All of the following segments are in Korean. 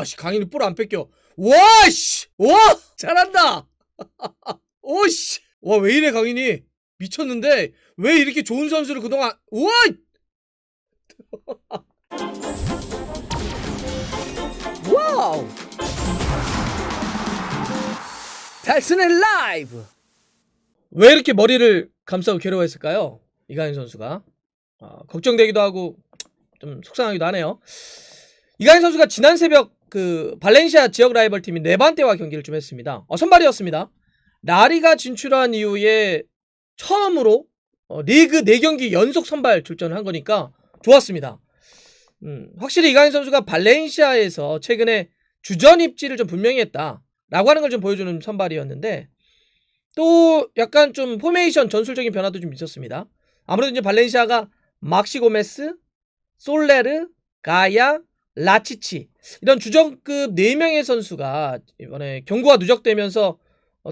씨, 강인이 볼 안 뺏겨. 와, 씨! 와! 잘한다! 오씨! 와, 왜 이래, 강인이? 미쳤는데? 왜 이렇게 좋은 선수를 그동안, 우와! 와우! 달슨의 라이브! 왜 이렇게 머리를 감싸고 괴로워했을까요? 이강인 선수가. 걱정되기도 하고, 좀 속상하기도 하네요. 이강인 선수가 지난 새벽 그 발렌시아 지역 라이벌 팀인 레반테와 경기를 좀 했습니다. 선발이었습니다. 라리가 진출한 이후에 처음으로 리그 4경기 연속 선발 출전을 한 거니까 좋았습니다. 확실히 이강인 선수가 발렌시아에서 최근에 주전 입지를 좀 분명히 했다라고 하는 걸 좀 보여주는 선발이었는데, 또 약간 좀 포메이션 전술적인 변화도 좀 있었습니다. 아무래도 이제 발렌시아가 막시 고메스, 솔레르, 가야, 라치치 이런 주전급 4명의 선수가 이번에 경고가 누적되면서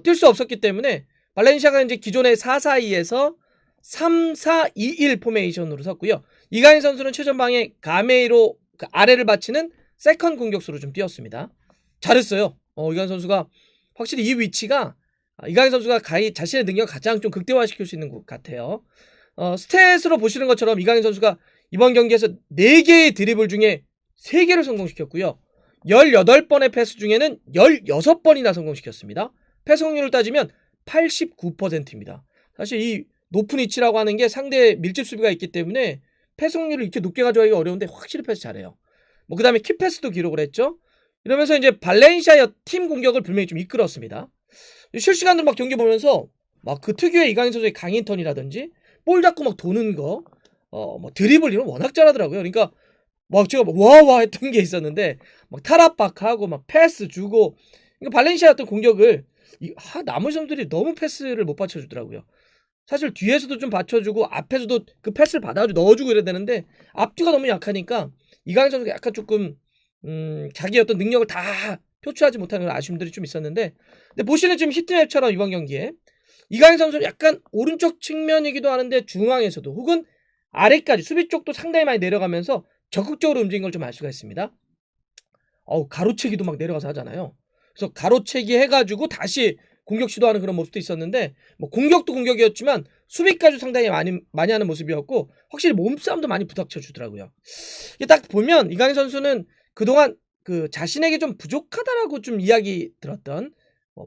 뛸 수 없었기 때문에 발렌시아가 이제 기존의 4-4-2에서 3-4-2-1 포메이션으로 섰고요. 이강인 선수는 최전방에 가메이로 그 아래를 받치는 세컨 공격수로 좀 뛰었습니다. 잘했어요. 이강인 선수가 확실히 이 위치가 이강인 선수가 자신의 능력을 가장 좀 극대화시킬 수 있는 것 같아요. 스탯으로 보시는 것처럼 이강인 선수가 이번 경기에서 4개의 드리블 중에 3개를 성공시켰고요. 18번의 패스 중에는 16번이나 성공시켰습니다. 패스 확률을 따지면 89%입니다. 사실 이 높은 위치라고 하는 게 상대의 밀집 수비가 있기 때문에 패스 확률을 이렇게 높게 가져가기가 어려운데 확실히 패스 잘해요. 그 다음에 키패스도 기록을 했죠. 이러면서 이제 발렌시아의 팀 공격을 분명히 좀 이끌었습니다. 실시간으로 막 경기 보면서 막 그 특유의 이강인 선수의 강인 턴이라든지 볼 잡고 막 도는 거, 뭐 드리블 이런 거 워낙 잘하더라고요. 그러니까 막 제가 막 와와 했던 게 있었는데 막 탈압박하고 막 패스 주고, 그러니까 발렌시아 어떤 공격을 나머지 선수들이 너무 패스를 못 받쳐주더라고요. 사실 뒤에서도 좀 받쳐주고 앞에서도 그 패스를 받아주고 넣어주고 이래야 되는데 앞뒤가 너무 약하니까 이강인 선수가 약간 조금 자기 어떤 능력을 다 표출하지 못하는 그런 아쉬움들이 좀 있었는데, 근데 보시는 지금 히트맵처럼 이번 경기에 이강인 선수는 약간 오른쪽 측면이기도 하는데 중앙에서도 혹은 아래까지 수비 쪽도 상당히 많이 내려가면서 적극적으로 움직인 걸 좀 알 수가 있습니다. 가로채기도 막 내려가서 하잖아요. 그래서 가로채기 해가지고 다시 공격 시도하는 그런 모습도 있었는데, 뭐 공격도 공격이었지만 수비까지 상당히 많이 하는 모습이었고, 확실히 몸싸움도 많이 부닥쳐 주더라고요. 이게 딱 보면 이강인 선수는 그동안 그 자신에게 좀 부족하다라고 좀 이야기 들었던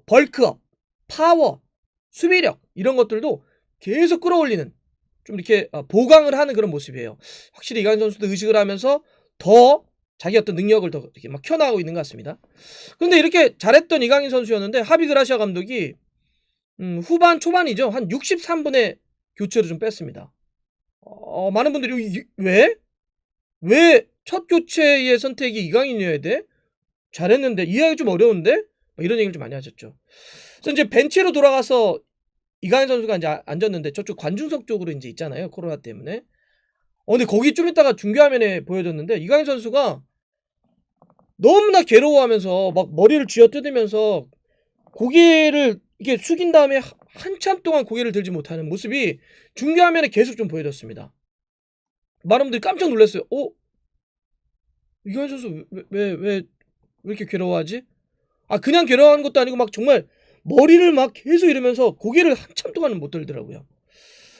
벌크업, 파워, 수비력 이런 것들도 계속 끌어올리는, 좀 이렇게 보강을 하는 그런 모습이에요. 확실히 이강인 선수도 의식을 하면서 더 자기 어떤 능력을 더 이렇게 막 켜나가고 있는 것 같습니다. 근데 이렇게 잘했던 이강인 선수였는데 하비 그라시아 감독이 후반 초반이죠. 한 63분에 교체를 좀 뺐습니다. 많은 분들이 왜? 왜 첫 교체의 선택이 이강인이어야 돼? 잘했는데 이해하기 좀 어려운데? 이런 얘기를 좀 많이 하셨죠. 그래서 이제 벤치로 돌아가서 이강인 선수가 이제 앉았는데 저쪽 관중석 쪽으로 이제 있잖아요. 코로나 때문에. 근데 거기 좀 있다가 중계 화면에 보여줬는데 이강인 선수가 너무나 괴로워하면서 막 머리를 쥐어뜯으면서 고개를 이게 숙인 다음에 한참 동안 고개를 들지 못하는 모습이 중계 화면에 계속 좀 보여졌습니다. 많은 분들이 깜짝 놀랐어요. 이강인 선수 왜 이렇게 괴로워하지? 그냥 괴로워하는 것도 아니고 막 정말 머리를 막 계속 이러면서 고개를 한참 동안은 못 들더라고요.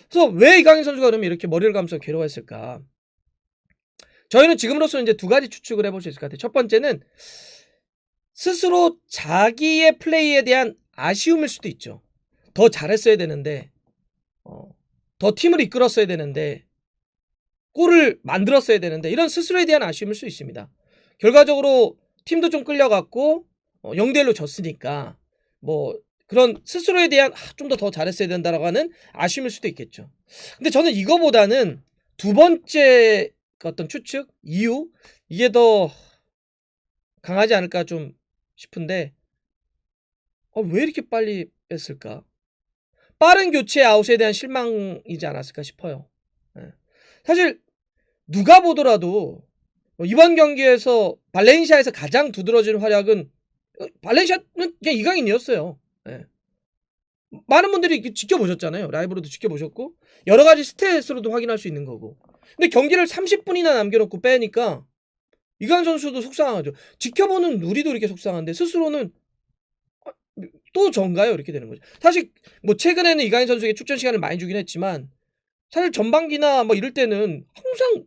그래서 왜 이강인 선수가 그러면 이렇게 머리를 감싸서 괴로워했을까? 저희는 지금으로서 이제 2가지 추측을 해볼 수 있을 것 같아요. 첫 번째는 스스로 자기의 플레이에 대한 아쉬움일 수도 있죠. 더 잘했어야 되는데, 더 팀을 이끌었어야 되는데, 골을 만들었어야 되는데, 이런 스스로에 대한 아쉬움일 수 있습니다. 결과적으로 팀도 좀 끌려갔고 0대1로 졌으니까 뭐 그런 스스로에 대한 좀 더 잘했어야 된다라고 하는 아쉬움일 수도 있겠죠. 근데 저는 이거보다는 두 번째 어떤 추측, 이유, 이게 더 강하지 않을까 좀 싶은데, 왜 이렇게 빨리 뺐을까? 빠른 교체 아웃에 대한 실망이지 않았을까 싶어요. 사실 누가 보더라도 이번 경기에서 발렌시아에서 가장 두드러진 활약은 발렌시아는 그냥 이강인이었어요. 많은 분들이 지켜보셨잖아요. 라이브로도 지켜보셨고 여러 가지 스탯으로도 확인할 수 있는 거고. 근데 경기를 30분이나 남겨놓고 빼니까 이강인 선수도 속상하죠. 지켜보는 우리도 이렇게 속상한데 스스로는 또 전가요? 이렇게 되는 거죠. 사실 뭐 최근에는 이강인 선수에게 출전 시간을 많이 주긴 했지만 사실 전반기나 뭐 이럴 때는 항상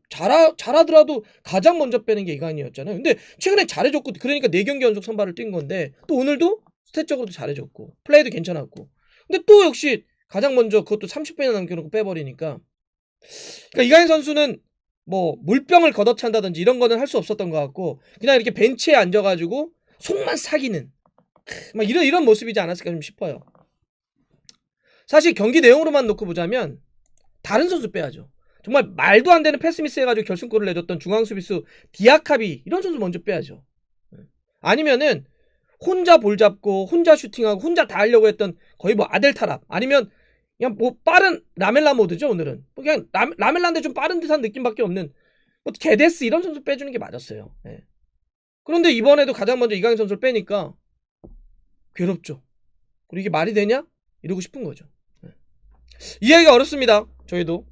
잘하더라도 가장 먼저 빼는 게 이강인이었잖아요. 근데 최근에 잘해줬고 그러니까 4경기 연속 선발을 뛴 건데 또 오늘도 스탯적으로도 잘해줬고 플레이도 괜찮았고 근데 또 역시 가장 먼저 그것도 30분이나 남겨놓고 빼버리니까 그러니까 이강인 선수는 뭐 물병을 걷어찬다든지 이런 거는 할 수 없었던 것 같고 그냥 이렇게 벤치에 앉아가지고 속만 사기는 막 이런 모습이지 않았을까 좀 싶어요. 사실 경기 내용으로만 놓고 보자면 다른 선수 빼야죠. 정말 말도 안 되는 패스미스 해가지고 결승골을 내줬던 중앙수비수 디아카비 이런 선수 먼저 빼야죠. 아니면은 혼자 볼 잡고 혼자 슈팅하고 혼자 다 하려고 했던 거의 뭐 아델타랍 아니면 그냥 뭐 빠른 라멜라 모드죠 오늘은. 그냥 라멜라인데 좀 빠른 듯한 느낌밖에 없는 뭐 게데스 이런 선수 빼주는 게 맞았어요. 예. 그런데 이번에도 가장 먼저 이강인 선수를 빼니까 괴롭죠. 그리고 이게 말이 되냐? 이러고 싶은 거죠. 예. 이해하기가 어렵습니다. 저희도.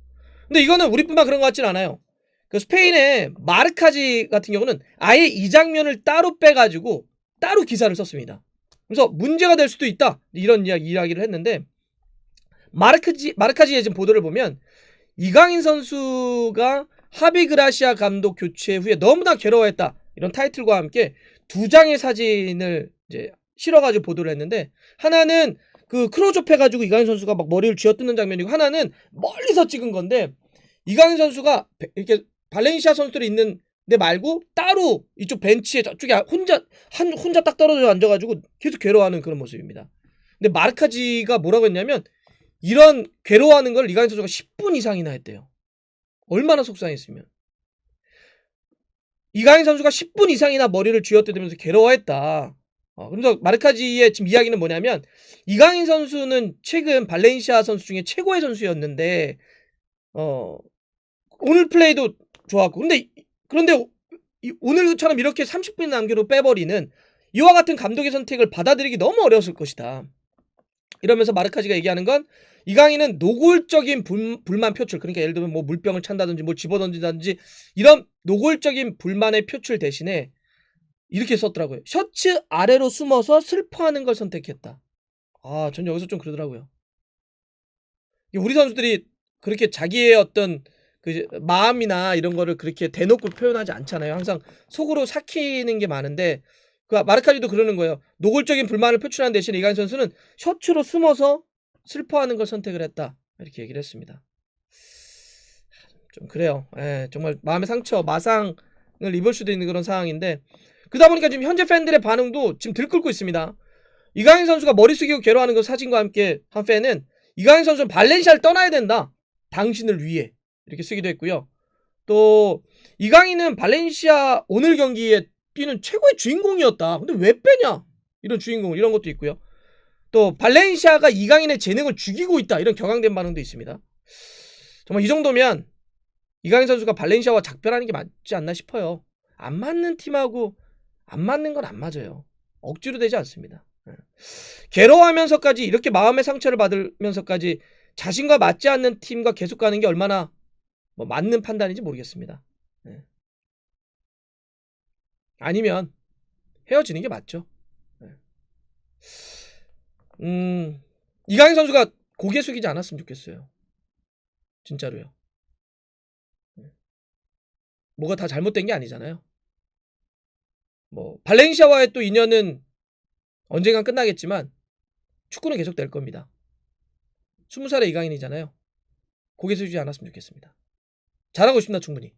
근데 이거는 우리뿐만 그런 것 같진 않아요. 그 스페인의 마르카지 같은 경우는 아예 이 장면을 따로 빼가지고 따로 기사를 썼습니다. 그래서 문제가 될 수도 있다. 이런 이야기를 했는데 마르카지의 지금 보도를 보면 이강인 선수가 하비 그라시아 감독 교체 후에 너무나 괴로워했다. 이런 타이틀과 함께 2장의 사진을 이제 실어가지고 보도를 했는데 하나는 그 클로즈업 해가지고 이강인 선수가 막 머리를 쥐어뜯는 장면이고 하나는 멀리서 찍은 건데 이강인 선수가 이렇게 발렌시아 선수들이 있는 데 말고 따로 이쪽 벤치에 저쪽에 혼자 딱 떨어져 앉아가지고 계속 괴로워하는 그런 모습입니다. 근데 마르카지가 뭐라고 했냐면 이런 괴로워하는 걸 이강인 선수가 10분 이상이나 했대요. 얼마나 속상했으면. 이강인 선수가 10분 이상이나 머리를 쥐어뜯으면서 괴로워했다. 그래서 마르카지의 지금 이야기는 뭐냐면 이강인 선수는 최근 발렌시아 선수 중에 최고의 선수였는데 오늘 플레이도 좋았고 그런데 오늘처럼 이렇게 30분 남겨놓고 빼버리는 이와 같은 감독의 선택을 받아들이기 너무 어려웠을 것이다. 이러면서 마르카지가 얘기하는 건 이강인은 노골적인 불만 표출 그러니까 예를 들면 뭐 물병을 찬다든지 뭘 집어던진다든지 이런 노골적인 불만의 표출 대신에 이렇게 썼더라고요. 셔츠 아래로 숨어서 슬퍼하는 걸 선택했다. 전 여기서 좀 그러더라고요. 우리 선수들이 그렇게 자기의 어떤 그 마음이나 이런 거를 그렇게 대놓고 표현하지 않잖아요. 항상 속으로 삭히는 게 많은데 그 마르카지도 그러는 거예요. 노골적인 불만을 표출하는 대신에 이강인 선수는 셔츠로 숨어서 슬퍼하는 걸 선택을 했다. 이렇게 얘기를 했습니다. 좀 그래요. 정말 마음의 상처, 마상을 입을 수도 있는 그런 상황인데 그러다 보니까 지금 현재 팬들의 반응도 지금 들끓고 있습니다. 이강인 선수가 머리 숙이고 괴로워하는 그 사진과 함께 한 팬은 이강인 선수는 발렌시아를 떠나야 된다. 당신을 위해. 이렇게 쓰기도 했고요. 또 이강인은 발렌시아 오늘 경기에 뛰는 최고의 주인공이었다. 근데 왜 빼냐? 이런 주인공을 이런 것도 있고요. 또 발렌시아가 이강인의 재능을 죽이고 있다. 이런 격앙된 반응도 있습니다. 정말 이 정도면 이강인 선수가 발렌시아와 작별하는 게 맞지 않나 싶어요. 안 맞는 팀하고 안 맞는 건 안 맞아요. 억지로 되지 않습니다. 괴로워하면서까지 이렇게 마음의 상처를 받으면서까지 자신과 맞지 않는 팀과 계속 가는 게 얼마나 뭐 맞는 판단인지 모르겠습니다. 아니면 헤어지는 게 맞죠. 이강인 선수가 고개 숙이지 않았으면 좋겠어요. 진짜로요. 뭐가 다 잘못된 게 아니잖아요. 뭐 발렌시아와의 또 인연은 언젠간 끝나겠지만 축구는 계속 될 겁니다. 20살의 이강인이잖아요. 고개 숙이지 않았으면 좋겠습니다. 잘하고 싶나 충분히.